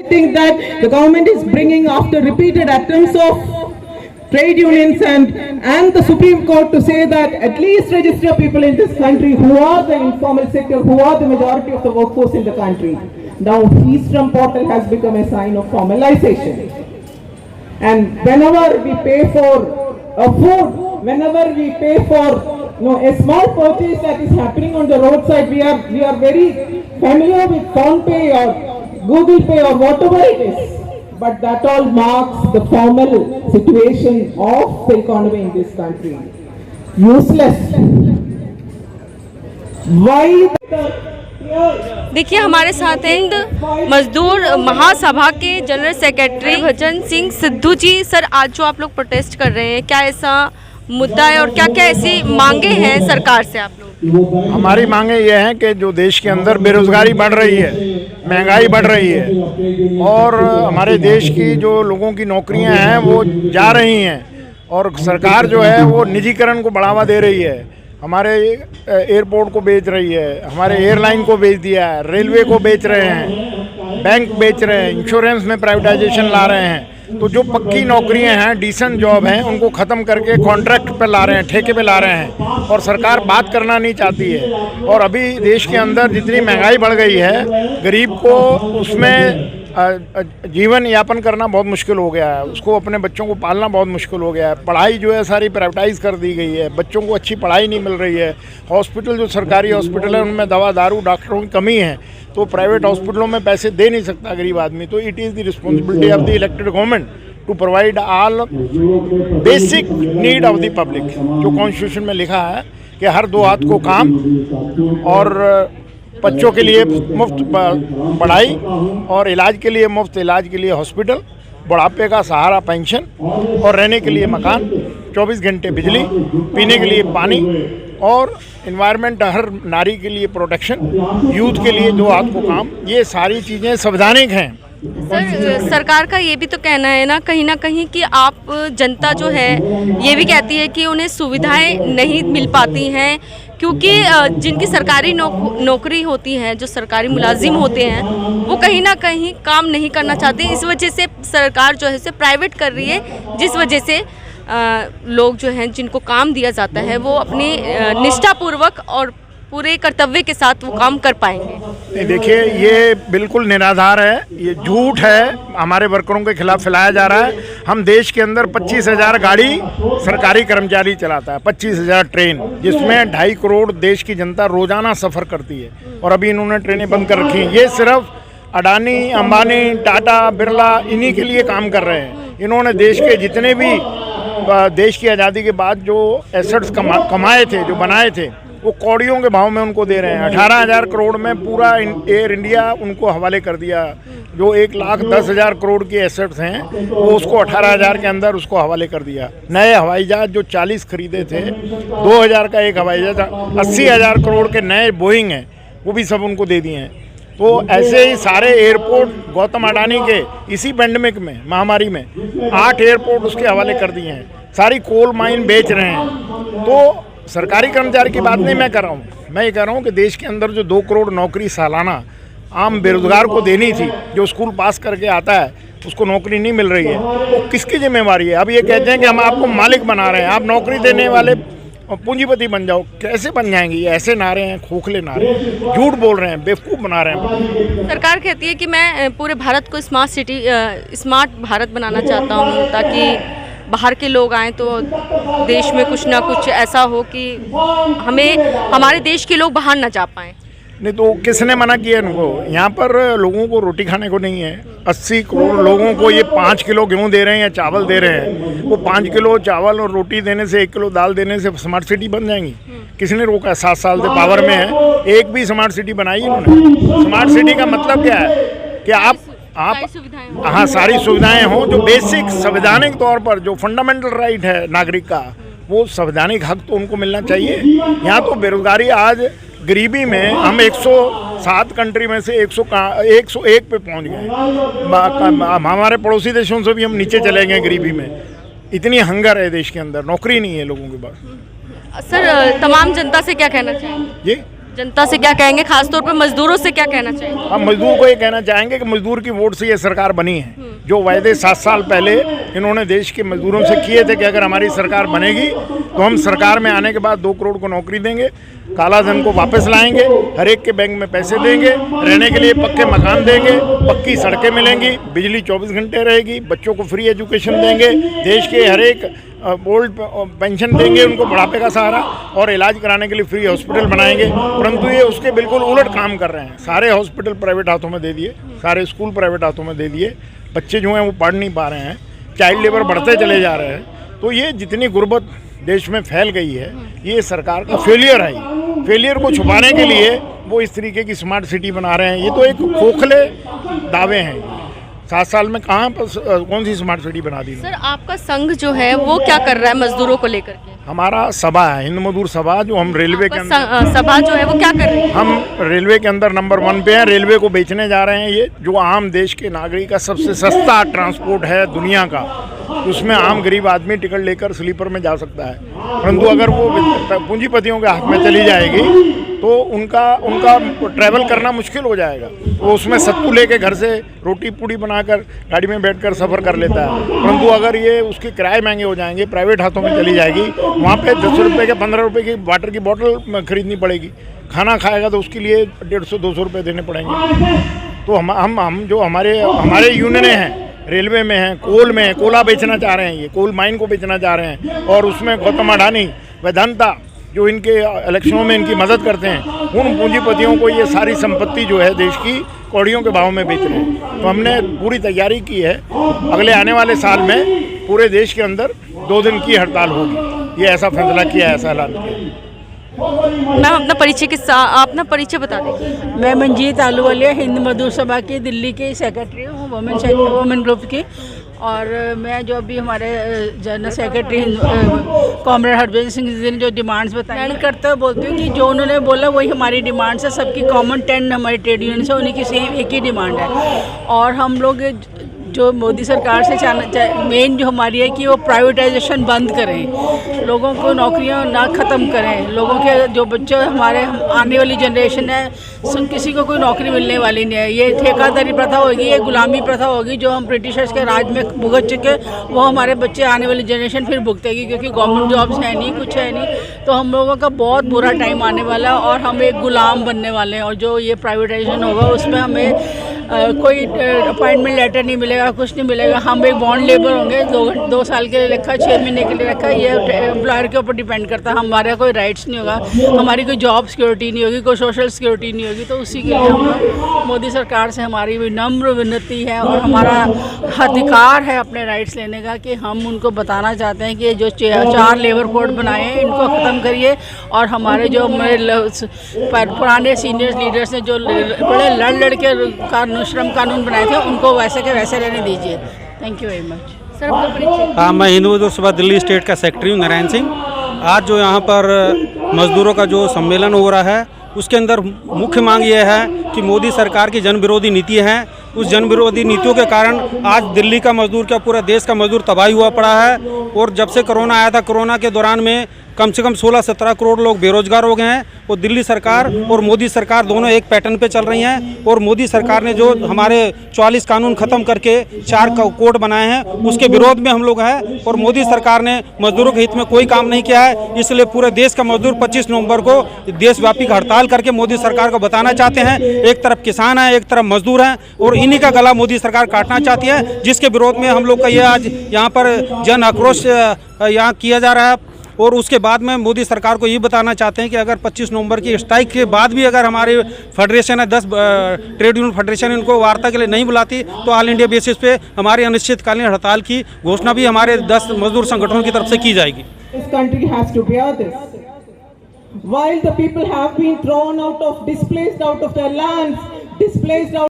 think that the government is bringing, after repeated attempts of trade unions and the Supreme Court to say that at least register people in this country who are the informal sector, who are the majority of the workforce in the country. Now e-Shram portal has become a sign of formalization. And whenever we pay for food, whenever we pay for a small purchase that is happening on the roadside, we are very familiar with PhonePe or Google Pay or whatever it is. But that all marks the formal situation of the economy in this country. Useless. Why? देखिए हमारे साथ हैं मजदूर महासभा के general secretary भजन सिंह सिद्धू जी। Sir, आज जो आप लोग प्रोटेस्ट कर रहे हैं, क्या ऐसा मुद्दा है और क्या क्या ऐसी मांगे हैं सरकार से आप लोग? हमारी मांगे ये हैं कि जो देश के अंदर बेरोजगारी बढ़ रही है, महंगाई बढ़ रही है और हमारे देश की जो लोगों की नौकरियां हैं वो जा रही हैं और सरकार जो है वो निजीकरण को बढ़ावा दे रही है, हमारे एयरपोर्ट को बेच रही है, हमारे एयरलाइन को बेच दिया है, रेलवे को बेच रहे हैं, बैंक बेच रहे हैं, इंश्योरेंस में प्राइवेटाइजेशन ला रहे हैं। तो जो पक्की नौकरियां हैं, डिसेंट जॉब हैं, उनको ख़त्म करके कॉन्ट्रैक्ट पे ला रहे हैं, ठेके पे ला रहे हैं और सरकार बात करना नहीं चाहती है। और अभी देश के अंदर जितनी महंगाई बढ़ गई है, गरीब को उसमें जीवन यापन करना बहुत मुश्किल हो गया है, उसको अपने बच्चों को पालना बहुत मुश्किल हो गया है। पढ़ाई जो है सारी प्राइवेटाइज कर दी गई है, बच्चों को अच्छी पढ़ाई नहीं मिल रही है। हॉस्पिटल जो सरकारी हॉस्पिटल है उनमें दवा दारू डॉक्टरों की कमी है, तो प्राइवेट हॉस्पिटलों में पैसे दे नहीं सकता गरीब आदमी। तो it is the responsibility of the elected government to provide all basic need of the public. जो कॉन्स्टिट्यूशन में लिखा है कि हर 2 हाथ को काम और बच्चों के लिए मुफ्त पढ़ाई और इलाज के लिए मुफ्त इलाज के लिए हॉस्पिटल, बुढ़ापे का सहारा पेंशन और रहने के लिए मकान, 24 घंटे बिजली, पीने के लिए पानी और इन्वायरमेंट, हर नारी के लिए प्रोटेक्शन, यूथ के लिए 2 हाथ को काम, ये सारी चीज़ें संवैधानिक हैं। सर, सरकार का ये भी तो कहना है ना कहीं कि आप जनता जो है ये भी कहती है कि उन्हें सुविधाएं नहीं मिल पाती हैं, क्योंकि जिनकी सरकारी नौकरी होती है, जो सरकारी मुलाजिम होते हैं, वो कहीं ना कहीं काम नहीं करना चाहते। इस वजह से सरकार जो है इसे प्राइवेट कर रही है, जिस वजह से लोग जो हैं जिनको काम दिया जाता है वो अपनी निष्ठापूर्वक और पूरे कर्तव्य के साथ वो काम कर पाएंगे। देखिए, ये बिल्कुल निराधार है, ये झूठ है, हमारे वर्करों के खिलाफ फैलाया जा रहा है। हम देश के अंदर 25,000 गाड़ी सरकारी कर्मचारी चलाता है, 25,000 ट्रेन, जिसमें 2.5 करोड़ देश की जनता रोजाना सफ़र करती है और अभी इन्होंने ट्रेनें बंद कर रखी हैं। ये सिर्फ अडानी, अंबानी, टाटा, बिरला इन्हीं के लिए काम कर रहे हैं। इन्होंने देश के जितने भी देश की आज़ादी के बाद जो एसेट्स कमाए थे, जो बनाए थे, वो कौड़ियों के भाव में उनको दे रहे हैं। 18,000 करोड़ में पूरा एयर इंडिया उनको हवाले कर दिया। जो 1,10,000 करोड़ की एसेट्स हैं वो उसको 18,000 के अंदर उसको हवाले कर दिया। नए हवाई जहाज जो 40 खरीदे थे, 2,000 का एक हवाई जहाज, 80,000 करोड़ के नए बोइंग हैं, वो भी सब उनको दे दिए हैं। तो ऐसे ही सारे एयरपोर्ट गौतम अडानी के इसी पेंडेमिक में, महामारी में 8 एयरपोर्ट उसके हवाले कर दिए हैं। सारी कोल माइन बेच रहे हैं। तो सरकारी कर्मचारी की बात नहीं मैं कर रहा हूँ, मैं ये कह रहा हूँ कि देश के अंदर जो 2 करोड़ नौकरी सालाना आम बेरोजगार को देनी थी, जो स्कूल पास करके आता है उसको नौकरी नहीं मिल रही है, वो किसकी जिम्मेवारी है? अब ये कहते हैं कि हम आपको मालिक बना रहे हैं, आप नौकरी देने वाले पूंजीपति बन जाओ। कैसे बन जाएंगे? ये ऐसे नारे हैं, खोखले नारे, झूठ बोल रहे हैं, बेवकूफ़ बना रहे हैं। सरकार कहती है कि मैं पूरे भारत को स्मार्ट भारत बनाना चाहता हूँ, ताकि बाहर के लोग आएँ तो देश में कुछ ना कुछ ऐसा हो कि हमारे देश के लोग बाहर ना जा पाएँ। नहीं तो किसने मना किया इनको? यहाँ पर लोगों को रोटी खाने को नहीं है। 80 करोड़ लोगों को ये 5 किलो गेहूँ दे रहे हैं या चावल दे रहे हैं। वो 5 किलो चावल और रोटी देने से, 1 किलो दाल देने से स्मार्ट सिटी बन जाएंगी? किसने रोका? 7 साल से पावर में है, एक भी स्मार्ट सिटी बनाई इन्होंने। स्मार्ट सिटी का मतलब क्या है कि आप हाँ, सारी सुविधाएं हों, जो बेसिक संवैधानिक तौर पर जो फंडामेंटल राइट है नागरिक का, वो संवैधानिक हक तो उनको मिलना चाहिए। यहाँ तो बेरोजगारी, आज गरीबी में हम 107 कंट्री में से 101 पे पहुँच गए। हमारे पड़ोसी देशों से भी हम नीचे चले गए गरीबी में। इतनी हंगर है देश के अंदर, नौकरी नहीं है लोगों के पास। सर, तमाम जनता से क्या कहना चाहिए? जी, जनता से क्या कहेंगे, खासतौर पर मजदूरों से क्या कहना चाहेंगे? हम मजदूर को ये कहना चाहेंगे कि मजदूर की वोट से ये सरकार बनी है। जो वायदे 7 साल पहले इन्होंने देश के मजदूरों से किए थे कि अगर हमारी सरकार बनेगी तो हम सरकार में आने के बाद 2 करोड़ को नौकरी देंगे, काला धन को वापस लाएंगे, हर एक के बैंक में पैसे देंगे, रहने के लिए पक्के मकान देंगे, पक्की सड़कें मिलेंगी, बिजली 24 घंटे रहेगी, बच्चों को फ्री एजुकेशन देंगे, देश के हर एक ओल्ड पेंशन देंगे उनको, बुढ़ापे का सहारा, और इलाज कराने के लिए फ्री हॉस्पिटल बनाएंगे। परंतु ये उसके बिल्कुल उलट काम कर रहे हैं। सारे हॉस्पिटल प्राइवेट हाथों में दे दिए, सारे स्कूल प्राइवेट हाथों में दे दिए, बच्चे जो हैं वो पढ़ नहीं पा रहे हैं, चाइल्ड लेबर बढ़ते चले जा रहे हैं। तो ये जितनी गुर्बत देश में फैल गई है, ये सरकार का फेलियर है। फेलियर को छुपाने के लिए वो इस तरीके की स्मार्ट सिटी बना रहे हैं। ये तो एक खोखले दावे हैं। 7 साल में कहाँ पर कौन सी स्मार्ट सिटी बना दी? सर, आपका संघ जो है वो क्या कर रहा है मजदूरों को लेकर के? हमारा सभा है, हिंद मजदूर सभा, जो हम रेलवे के अंदर, सभा जो है वो क्या कर रही है? हम रेलवे के अंदर नंबर 1 पे हैं। रेलवे को बेचने जा रहे हैं। ये जो आम देश के नागरिक का सबसे सस्ता ट्रांसपोर्ट है दुनिया का, उसमें आम गरीब आदमी टिकट लेकर स्लीपर में जा सकता है। परंतु अगर वो पूंजीपतियों के हाथ में चली जाएगी तो उनका ट्रैवल करना मुश्किल हो जाएगा। वो उसमें सत्तू लेके घर से रोटी पूड़ी बनाकर गाड़ी में बैठकर सफ़र कर लेता है। परंतु अगर ये उसके किराए महंगे हो जाएंगे, प्राइवेट हाथों में चली जाएगी, वहाँ पे 10 रुपये के 15 रुपये की वाटर की बोतल खरीदनी पड़ेगी। खाना खाएगा तो उसके लिए 150-200 रुपये देने पड़ेंगे। तो हम जो हमारे यूनियन हैं, रेलवे में हैं, कोल में हैं, कोला बेचना चाह रहे हैं, ये कोल माइन को बेचना चाह रहे हैं, और उसमें गौतम अडानी, वेदांता जो इनके इलेक्शनों में इनकी मदद करते हैं, उन पूंजीपतियों को ये सारी संपत्ति जो है देश की कौड़ियों के भाव में बेच रहे हैं। तो हमने पूरी तैयारी की है, अगले आने वाले साल में पूरे देश के अंदर 2 दिन की हड़ताल होगी। ये ऐसा फैसला किया है, ऐसा ऐलान किया। मैम, अपना परिचय बता दें। मैं मंजीत आलूवालिया, हिंद मजदूर सभा की दिल्ली की सेक्रेटरी हूँ, वुमेन ग्रुप की। और मैं जो अभी हमारे general secretary comrade Harbhajan Singh ji ने जो डिमांड्स बताई करते हुए बोलती हूँ कि जो उन्होंने बोला वही हमारी डिमांड्स है। सबकी कॉमन 10 हमारी ट्रेड यूनियन से, उन्हीं की सेम एक ही डिमांड है। और हम लोग जो मोदी सरकार से मेन जो हमारी है कि वो प्राइवेटाइजेशन बंद करें, लोगों को नौकरियां ना ख़त्म करें। लोगों के जो बच्चे हमारे आने वाली जनरेशन है, किसी को कोई नौकरी मिलने वाली नहीं है। ये ठेकेदारी प्रथा होगी, ये गुलामी प्रथा होगी जो हम ब्रिटिशर्स के राज में भुगत चुके, वो हमारे बच्चे आने वाली जनरेशन फिर भुगतेगी, क्योंकि गवर्नमेंट जॉब्स है नहीं, कुछ है नहीं। तो हम लोगों का बहुत बुरा टाइम आने वाला है और हम एक गुलाम बनने वाले हैं। और जो ये प्राइवेटाइजेशन होगा उसमें हमें कोई अपॉइंटमेंट लेटर नहीं मिलेगा, कुछ नहीं मिलेगा। हम एक बॉन्ड लेबर होंगे, 2 साल के लिए रखा, 6 महीने के लिए रखा। ये एम्प्लॉयर के ऊपर डिपेंड करता है, हमारा कोई राइट्स नहीं होगा, हमारी कोई जॉब सिक्योरिटी नहीं होगी, कोई सोशल सिक्योरिटी नहीं होगी। तो उसी के लिए हम लोग मोदी सरकार से हमारी विनम्र विनती है और हमारा अधिकार है अपने राइट्स लेने का कि हम उनको बताना चाहते हैं कि जो 4 लेबर कोड बनाए हैं इनको ख़त्म करिए। और हमारे जो पुराने सीनियर लीडर्स ने जो बड़े लड़ के श्रम कानून बनाए थे उनको वैसे के वैसे रहने दीजिए। Thank you very much. Sir, अपना परिचय। हाँ, मैं हिंद मजदूर सभा दिल्ली स्टेट का सेक्रेटरी हूँ, नारायण सिंह। आज जो यहाँ पर मजदूरों का जो सम्मेलन हो रहा है उसके अंदर मुख्य मांग ये है कि मोदी सरकार की जन विरोधी नीति है। उस जन विरोधी नीतियों के कारण आज दिल्ली का मजदूर, क्या पूरा देश का मजदूर तबाही हुआ पड़ा है। और जब से कोरोना आया था, कोरोना के दौरान में कम से कम 16-17 करोड़ लोग बेरोजगार हो गए हैं। और दिल्ली सरकार और मोदी सरकार दोनों एक पैटर्न पे चल रही हैं। और मोदी सरकार ने जो हमारे 44 कानून ख़त्म करके 4 कोड बनाए हैं उसके विरोध में हम लोग हैं। और मोदी सरकार ने मजदूरों के हित में कोई काम नहीं किया है। इसलिए पूरे देश का मजदूर 25 नवंबर को देशव्यापी हड़ताल करके मोदी सरकार को बताना चाहते हैं, एक तरफ किसान हैं, एक तरफ मजदूर हैं, और इन्हीं का गला मोदी सरकार काटना चाहती है। जिसके विरोध में हम लोग का ये आज यहाँ पर जन आक्रोश यहाँ किया जा रहा है। और उसके बाद में मोदी सरकार को ये बताना चाहते हैं कि अगर 25 नवंबर की स्ट्राइक के बाद भी अगर हमारी फेडरेशन है, 10 ट्रेड यूनियन फेडरेशन इनको वार्ता के लिए नहीं बुलाती तो ऑल इंडिया बेसिस पे हमारी अनिश्चितकालीन हड़ताल की घोषणा भी हमारे 10 मजदूर संगठनों की तरफ से की जाएगी। This country has to bear this. While the people have been thrown out of, displaced out of their lands, displaced out